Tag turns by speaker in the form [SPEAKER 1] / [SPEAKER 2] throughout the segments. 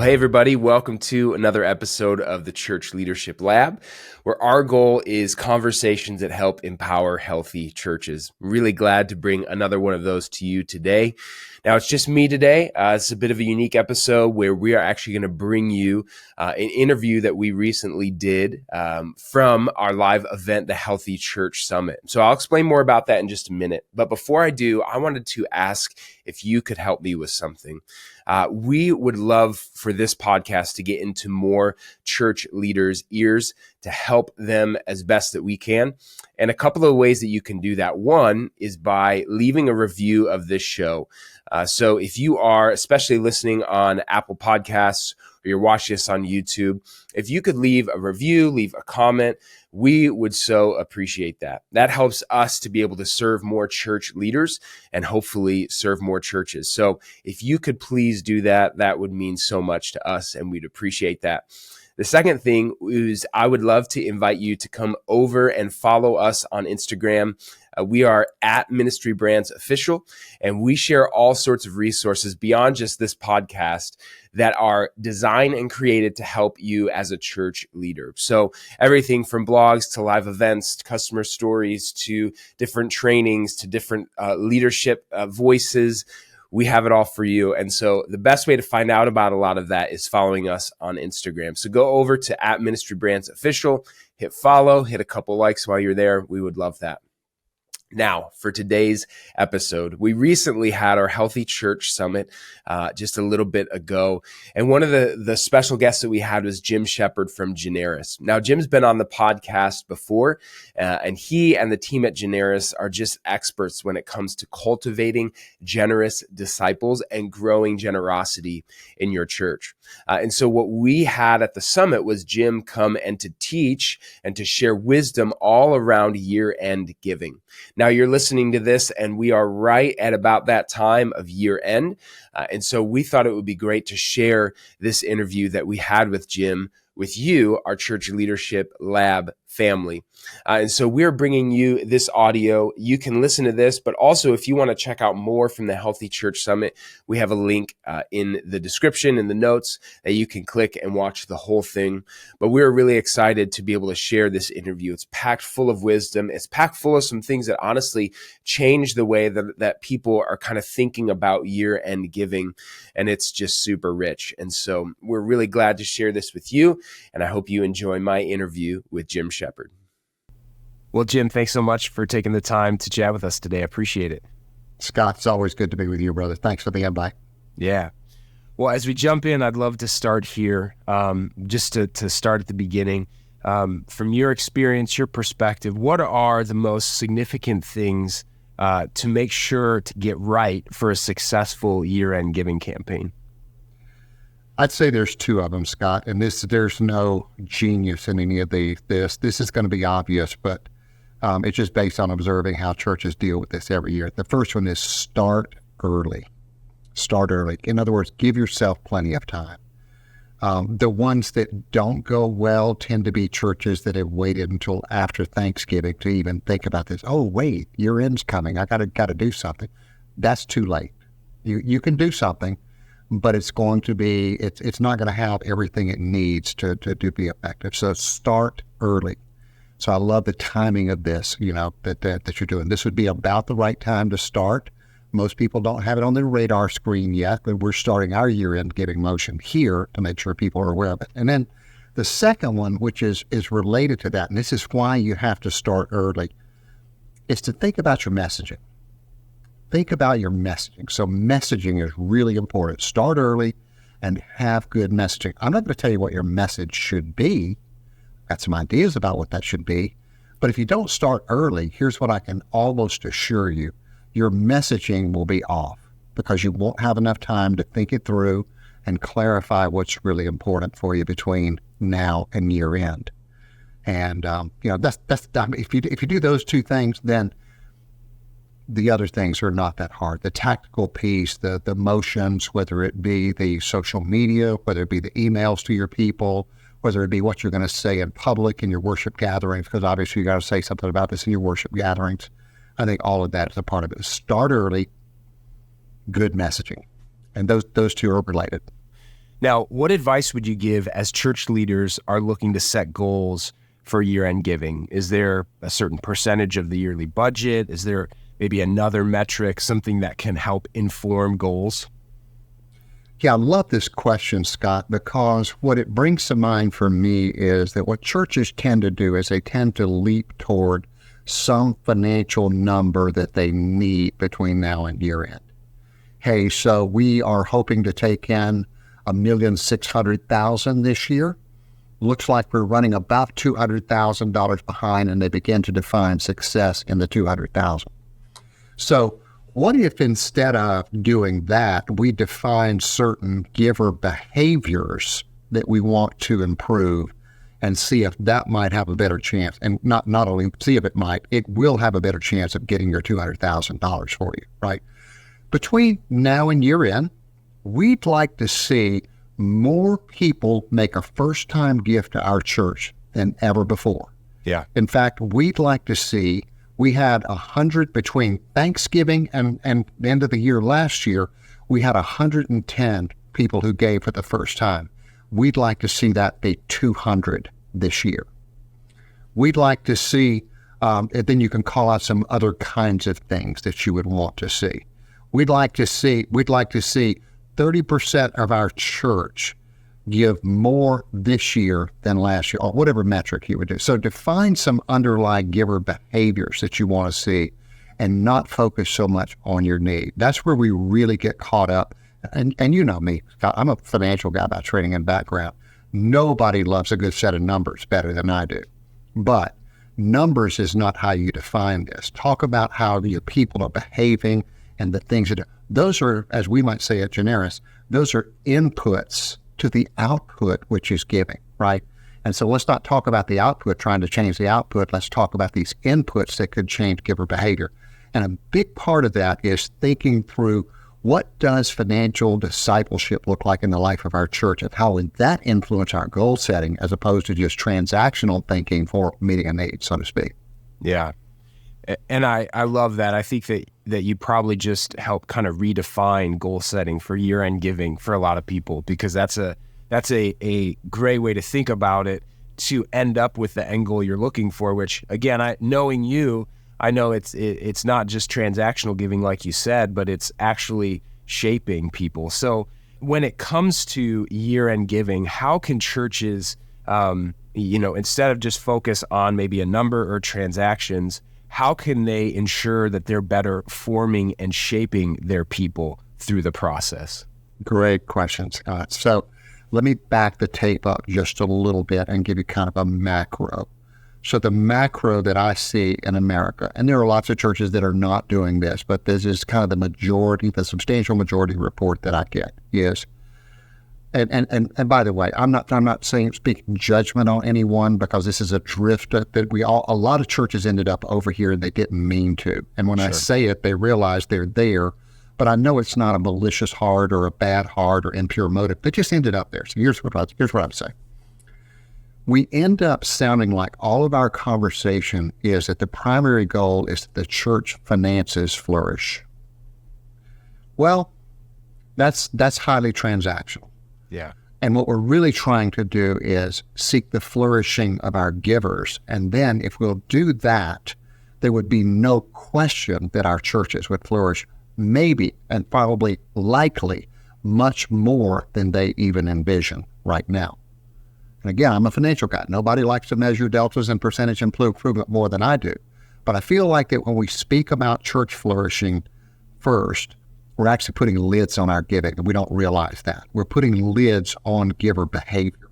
[SPEAKER 1] Well, hey, everybody, welcome to another episode of the Church Leadership Lab, where our goal is conversations that help empower healthy churches. I'm really glad to bring another one of those to you today. Now, it's just me today. It's a bit of a unique episode where we are actually going to bring you an interview that we recently did from our live event, the Healthy Church Summit. So I'll explain more about that in just a minute. But before I do, I wanted to ask if you could help me with something. We would love for this podcast to get into more church leaders' ears to help them as best that we can. And a couple of ways that you can do that. One is by leaving a review of this show. So if you are especially listening on Apple Podcasts or you're watching us on YouTube, if you could leave a review, leave a comment, we would so appreciate that. That helps us to be able to serve more church leaders and hopefully serve more churches. So if you could please do that, that would mean so much to us and we'd appreciate that. The second thing is I would love to invite you to come over and follow us on Instagram. We are at Ministry Brands Official, and we share all sorts of resources beyond just this podcast that are designed and created to help you as a church leader. So everything from blogs to live events, to customer stories, to different trainings, to different leadership voices. We have it all for you. And so the best way to find out about a lot of that is following us on Instagram. So go over to at Ministry Brands Official, hit follow, hit a couple likes while you're there. We would love that. Now, for today's episode, we recently had our Healthy Church Summit just a little bit ago. And one of the special guests that we had was Jim Sheppard from Generis. Now, Jim's been on the podcast before, and he and the team at Generis are just experts when it comes to cultivating generous disciples and growing generosity in your church. And so what we had at the summit was Jim come and to teach and to share wisdom all around year-end giving. Now you're listening to this and we are right at about that time of year end. And so we thought it would be great to share this interview that we had with Jim with you, our Church Leadership Lab family. And so we're bringing you this audio. You can listen to this, but also if you want to check out more from the Healthy Church Summit, we have a link in the description, in the notes, that you can click and watch the whole thing. But we're really excited to be able to share this interview. It's packed full of wisdom. It's packed full of some things that honestly change the way that people are kind of thinking about year-end giving. And it's just super rich. And so we're really glad to share this with you. And I hope you enjoy my interview with Jim Sheppard. Well, Jim, thanks so much for taking the time to chat with us today. I appreciate it.
[SPEAKER 2] Scott, it's always good to be with you, brother. Thanks for the invite.
[SPEAKER 1] Yeah. Well, as we jump in, I'd love to start here, just to start at the beginning. From your experience, your perspective, what are the most significant things to make sure to get right for a successful year-end giving campaign?
[SPEAKER 2] I'd say there's two of them, Scott, and there's no genius in any of this. This is going to be obvious, but it's just based on observing how churches deal with this every year. The first one is start early. Start early. In other words, give yourself plenty of time. The ones that don't go well tend to be churches that have waited until after Thanksgiving to even think about this. Oh, wait, year end's coming. I got to do something. That's too late. You can do something, but it's going to be, it's not going to have everything it needs to be effective. So start early. So I love the timing of this, that you're doing. This would be about the right time to start. Most people don't have it on their radar screen yet, but we're starting our year-end giving motion here to make sure people are aware of it. And then the second one, which is related to that, and this is why you have to start early, is to think about your messaging. Think about your messaging. So messaging is really important. Start early and have good messaging. I'm not going to tell you what your message should be. Got some ideas about what that should be. But if you don't start early, here's what I can almost assure you. Your messaging will be off because you won't have enough time to think it through and clarify what's really important for you between now and year end. And, that's if you do those two things, then the other things are not that hard. The tactical piece, the motions, whether it be the social media, whether it be the emails to your people, whether it be what you're going to say in public in your worship gatherings, because obviously you got to say something about this in your worship gatherings. I think all of that is a part of it. Start early, good messaging. And those two are related.
[SPEAKER 1] Now, what advice would you give as church leaders are looking to set goals for year-end giving? Is there a certain percentage of the yearly budget? Is there maybe another metric, something that can help inform goals?
[SPEAKER 2] Yeah, I love this question, Scott, because what it brings to mind for me is that what churches tend to do is they tend to leap toward some financial number that they need between now and year end. Hey, so we are hoping to take in $1,600,000 this year. Looks like we're running about $200,000 behind, and they begin to define success in the $200,000. So what if instead of doing that, we define certain giver behaviors that we want to improve and see if that might have a better chance, and not only see if it might, it will have a better chance of getting your $200,000 for you, right? Between now and year end, we'd like to see more people make a first-time gift to our church than ever before.
[SPEAKER 1] Yeah.
[SPEAKER 2] In fact, we'd like to see, we had 100 between Thanksgiving and the end of the year last year, we had 110 people who gave for the first time. We'd like to see that be 200 this year. We'd like to see, and then you can call out some other kinds of things that you would want to see. We'd like to see 30% of our church give more this year than last year, or whatever metric you would do. So define some underlying giver behaviors that you want to see and not focus so much on your need. That's where we really get caught up. And you know me, I'm a financial guy by training and background. Nobody loves a good set of numbers better than I do. But numbers is not how you define this. Talk about how your people are behaving and the things that those are, as we might say at Generis, those are inputs to the output, which is giving, right? And so let's not talk about the output, trying to change the output. Let's talk about these inputs that could change giver behavior. And a big part of that is thinking through what does financial discipleship look like in the life of our church, and how would that influence our goal setting as opposed to just transactional thinking for meeting a need, so to speak.
[SPEAKER 1] Yeah. And I love that. I think that you probably just help kind of redefine goal setting for year-end giving for a lot of people, because that's a great way to think about it, to end up with the end goal you're looking for, which, again, knowing you, I know it's not just transactional giving like you said, but it's actually shaping people. So when it comes to year-end giving, how can churches, instead of just focus on maybe a number or transactions, how can they ensure that they're better forming and shaping their people through the process?
[SPEAKER 2] Great question, Scott. So let me back the tape up just a little bit and give you kind of a macro. So the macro that I see in America, and there are lots of churches that are not doing this, but this is kind of the substantial majority report that I get is, and by the way, I'm not speaking judgment on anyone, because this is a drift that a lot of churches ended up over here and they didn't mean to. And when I say it, they realize they're there, but I know it's not a malicious heart or a bad heart or impure motive. They just ended up there. So here's what I'm saying. We end up sounding like all of our conversation is that the primary goal is that the church finances flourish. Well, that's highly transactional.
[SPEAKER 1] Yeah.
[SPEAKER 2] And what we're really trying to do is seek the flourishing of our givers. And then if we'll do that, there would be no question that our churches would flourish, maybe and probably likely much more than they even envision right now. And again, I'm a financial guy. Nobody likes to measure deltas and percentage improvement more than I do. But I feel like that when we speak about church flourishing first, we're actually putting lids on our giving, and we don't realize that. We're putting lids on giver behavior.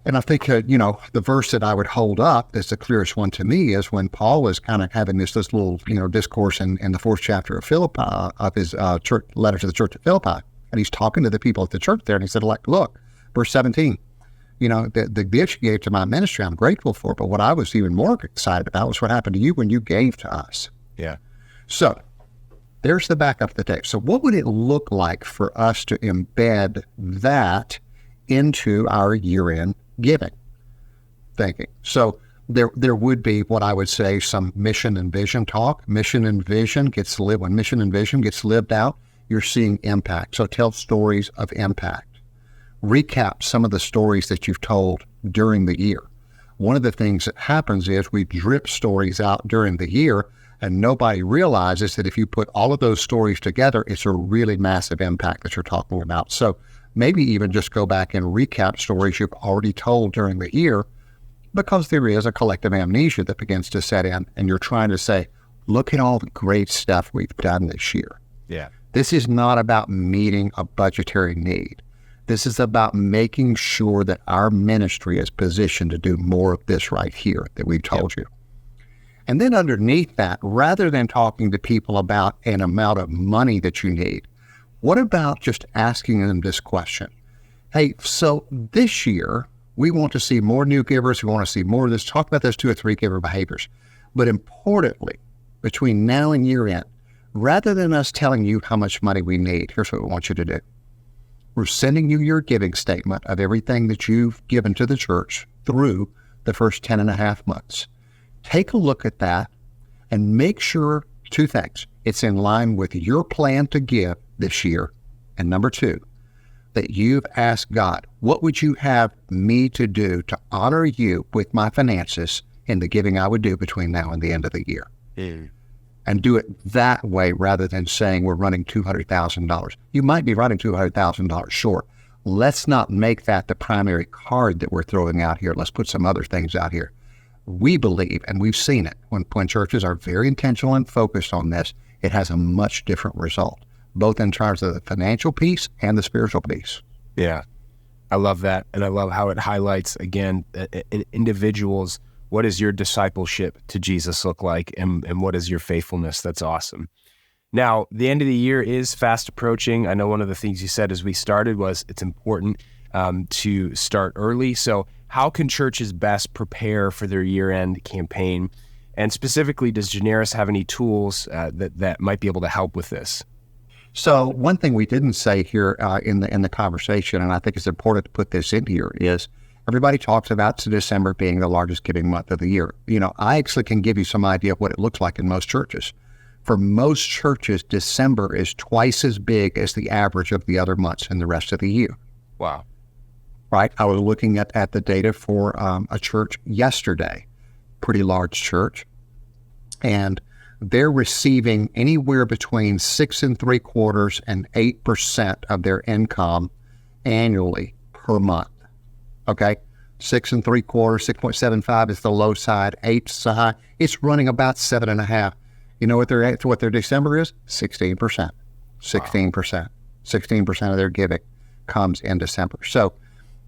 [SPEAKER 2] And I think, the verse that I would hold up that's the clearest one to me is when Paul was kind of having this little, discourse in the 4th chapter of Philippi, of his church letter to the church at Philippi. And he's talking to the people at the church there, and he said, look, verse 17, the gifts you gave to my ministry, I'm grateful for, but what I was even more excited about was what happened to you when you gave to us.
[SPEAKER 1] Yeah.
[SPEAKER 2] So there's the back of the tape. So what would it look like for us to embed that into our year-end giving thinking? So there would be what I would say some mission and vision talk. Mission and vision gets lived. When mission and vision gets lived out, you're seeing impact. So tell stories of impact. recap some of the stories that you've told during the year. One of the things that happens is we drip stories out during the year, and nobody realizes that if you put all of those stories together, it's a really massive impact that you're talking about. So maybe even just go back and recap stories you've already told during the year, because there is a collective amnesia that begins to set in, and you're trying to say, look at all the great stuff we've done this year.
[SPEAKER 1] Yeah.
[SPEAKER 2] This is not about meeting a budgetary need. This is about making sure that our ministry is positioned to do more of this right here that we've told you. And then underneath that, rather than talking to people about an amount of money that you need, what about just asking them this question? Hey, so this year, we want to see more new givers. We want to see more of this. Talk about those 2 or 3 giver behaviors. But importantly, between now and year end, rather than us telling you how much money we need, here's what we want you to do. We're sending you your giving statement of everything that you've given to the church through the first 10 and a half months. Take a look at that and make sure 2 things. It's in line with your plan to give this year. And number 2, that you've asked God, what would you have me to do to honor you with my finances in the giving I would do between now and the end of the year? And do it that way rather than saying we're running $200,000. You might be running $200,000 short. Let's not make that the primary card that we're throwing out here. Let's put some other things out here. We believe, and we've seen it, when churches are very intentional and focused on this, it has a much different result, both in terms of the financial piece and the spiritual piece.
[SPEAKER 1] Yeah, I love that. And I love how it highlights, again, in individuals, what does your discipleship to Jesus look like, and what is your faithfulness? That's awesome. Now, the end of the year is fast approaching. I know one of the things you said as we started was it's important to start early. So how can churches best prepare for their year-end campaign? And specifically, does Generis have any tools that might be able to help with this?
[SPEAKER 2] So one thing we didn't say here in the conversation, and I think it's important to put this in here, is everybody talks about December being the largest giving month of the year. You know, I actually can give you some idea of what it looks like in most churches. For most churches, December is twice as big as the average of the other months in the rest of the year.
[SPEAKER 1] Wow.
[SPEAKER 2] Right? I was looking at the data for a church yesterday, pretty large church, and they're receiving anywhere between 6.75% and 8% of their income annually per month. Okay, 6.75%, 6.75 is the low side, 8 is the high. It's running about 7.5. You know what their December is? 16%. 16%. Wow. 16% of their giving comes in December. So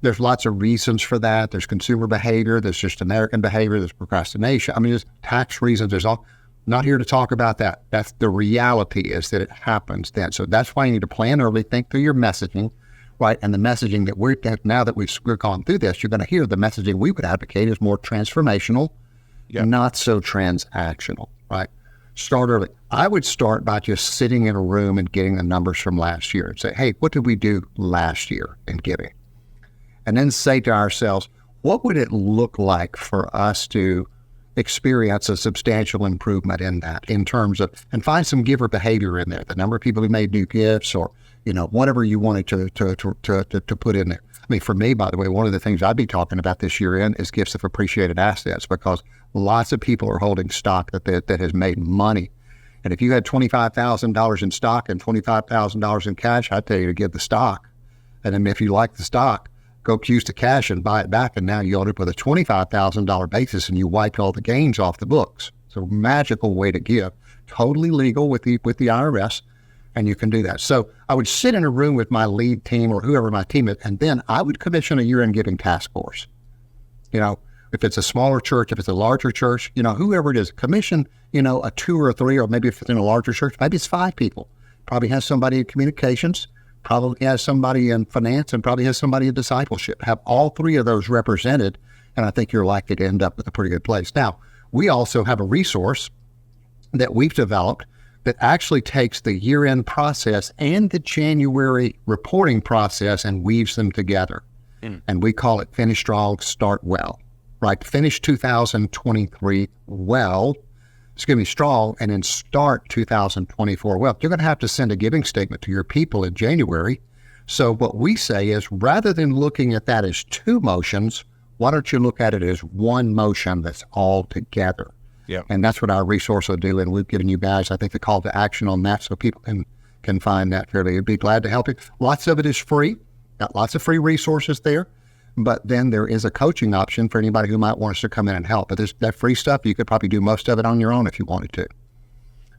[SPEAKER 2] there's lots of reasons for that. There's consumer behavior. There's just American behavior. There's procrastination. I mean, there's tax reasons. There's all. Not here to talk about that. That's the reality, is that it happens then. So that's why you need to plan early, think through your messaging, right? And the messaging that now that we've gone through this, you're going to hear the messaging we would advocate is more transformational, not so transactional, right? Start early. I would start by just sitting in a room and getting the numbers from last year and say, hey, what did we do last year in giving? And then say to ourselves, what would it look like for us to experience a substantial improvement in that, in terms of, and find some giver behavior in there, the number of people who made new gifts, or, you know, whatever you wanted to put in there. I mean, for me, by the way, one of the things I'd be talking about this year in is gifts of appreciated assets, because lots of people are holding stock that has made money. And if you had $25,000 in stock and $25,000 in cash, I'd tell you to give the stock. And then if you like the stock, go use the cash and buy it back, and now you end up with a $25,000 basis, and you wiped all the gains off the books. It's a magical way to give, totally legal with the IRS, and you can do that. So I would sit in a room with my lead team or whoever my team is, and then I would commission a year-end giving task force. You know, if it's a smaller church, if it's a larger church, you know, whoever it is, commission, you know, a 2 or 3, or maybe if it's in a larger church, maybe it's 5 people. Probably has somebody in communications, probably has somebody in finance, and probably has somebody in discipleship. Have all 3 of those represented, and I think you're likely to end up with a pretty good place. Now, we also have a resource that we've developed that actually takes the year-end process and the January reporting process and weaves them together. And we call it Finish Strong, Start Well, right? Finish 2023 well, strong, and then start 2024 well. You're going to have to send a giving statement to your people in January So what we say is, rather than looking at that as two motions, why don't you look at it as one motion that's all together?
[SPEAKER 1] Yeah.
[SPEAKER 2] And that's what our resource will do. And we've given you guys, I think, the call to action on that so people can find that fairly. We'd be glad to help you. Lots of it is free. Got lots of free resources there. But then there is a coaching option for anybody who might want us to come in and help. But there's that free stuff, you could probably do most of it on your own if you wanted to.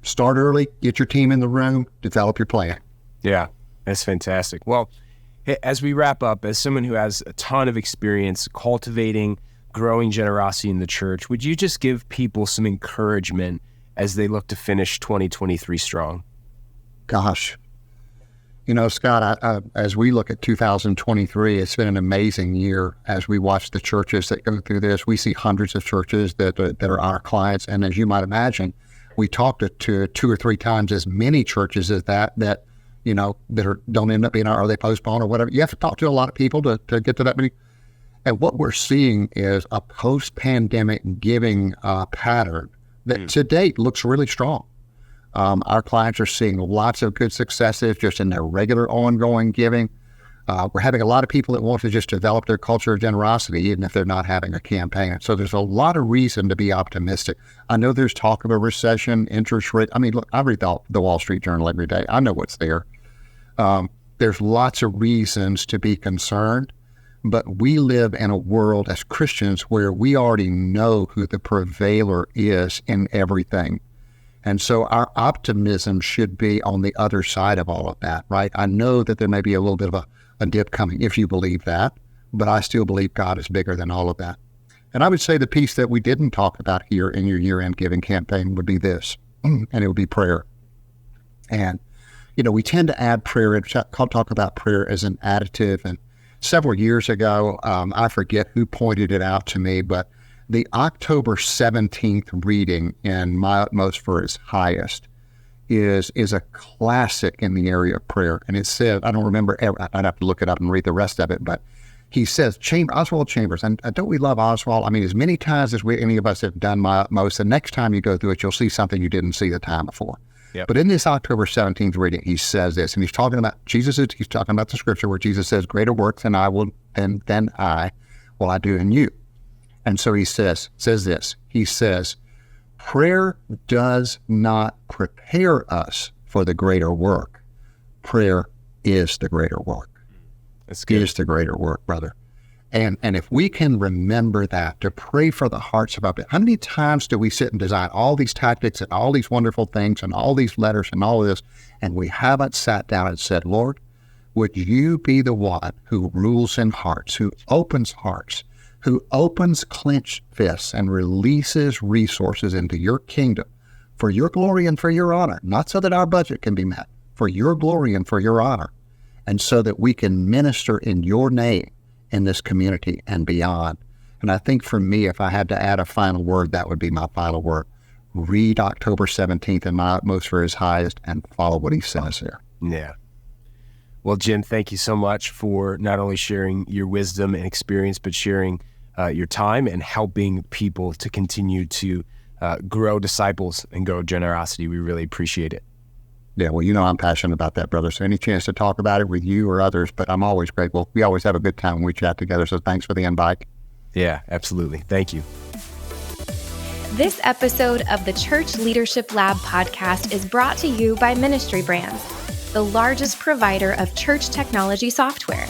[SPEAKER 2] Start early, get your team in the room, develop your plan.
[SPEAKER 3] Yeah, that's fantastic. Well, as we wrap up, as someone who has a ton of experience cultivating, growing generosity in the church, would you just give people some encouragement as they look to finish 2023 strong?
[SPEAKER 2] Gosh, Scott, as we look at 2023, it's been an amazing year as we watch the churches that go through this. We see hundreds of churches that are our clients. And as you might imagine, we talked to 2 or 3 times as many churches as that don't end up being or they postpone or whatever. You have to talk to a lot of people to get to that many. And what we're seeing is a post-pandemic giving pattern that to date looks really strong. Our clients are seeing lots of good successes just in their regular ongoing giving. We're having a lot of people that want to just develop their culture of generosity, even if they're not having a campaign. So there's a lot of reason to be optimistic. I know there's talk of a recession, interest rate. I mean, look, I read the Wall Street Journal every day. I know what's there. There's lots of reasons to be concerned, but we live in a world as Christians where we already know who the prevailer is in everything. And so our optimism should be on the other side of all of that, right? I know that there may be a little bit of a dip coming if you believe that, but I still believe God is bigger than all of that. And I would say the piece that we didn't talk about here in your year-end giving campaign would be this, and it would be prayer. And, we tend to add prayer and talk about prayer as an additive. And several years ago, I forget who pointed it out to me, but the October 17th reading in My Utmost for His Highest is a classic in the area of prayer. And it said, I don't remember, I'd have to look it up and read the rest of it, but he says, Oswald Chambers, and don't we love Oswald? I mean, as many times as any of us have done My Utmost, the next time you go through it, you'll see something you didn't see the time before. Yep. But in this October 17th reading, he says this, and he's talking about he's talking about the scripture where Jesus says, greater works than I will do in you. And so he says this, he says, prayer does not prepare us for the greater work. Prayer is the greater work.
[SPEAKER 3] That's good.
[SPEAKER 2] It is the greater work, brother. And if we can remember that, to pray for the hearts of our people. How many times do we sit and design all these tactics and all these wonderful things and all these letters and all of this, and we haven't sat down and said, Lord, would you be the one who rules in hearts, who opens clenched fists and releases resources into your kingdom for your glory and for your honor, not so that our budget can be met, for your glory and for your honor, and so that we can minister in your name in this community and beyond. And I think for me, if I had to add a final word, that would be my final word. Read October 17th in My Utmost for His Highest and follow what he says there.
[SPEAKER 3] Yeah. Well, Jim, thank you so much for not only sharing your wisdom and experience, but sharing your time and helping people to continue to grow disciples and grow generosity. We really appreciate it.
[SPEAKER 2] Yeah, well, I'm passionate about that, brother. So any chance to talk about it with you or others, but I'm always grateful. We always have a good time when we chat together. So thanks for the invite.
[SPEAKER 3] Yeah, absolutely. Thank you.
[SPEAKER 4] This episode of the Church Leadership Lab podcast is brought to you by Ministry Brands, the largest provider of church technology software.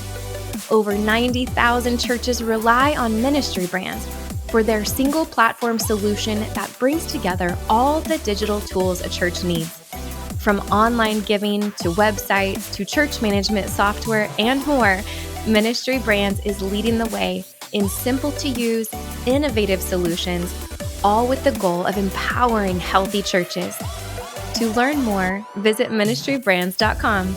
[SPEAKER 4] Over 90,000 churches rely on Ministry Brands for their single platform solution that brings together all the digital tools a church needs. From online giving to websites to church management software and more, Ministry Brands is leading the way in simple to use, innovative solutions, all with the goal of empowering healthy churches. To learn more, visit ministrybrands.com.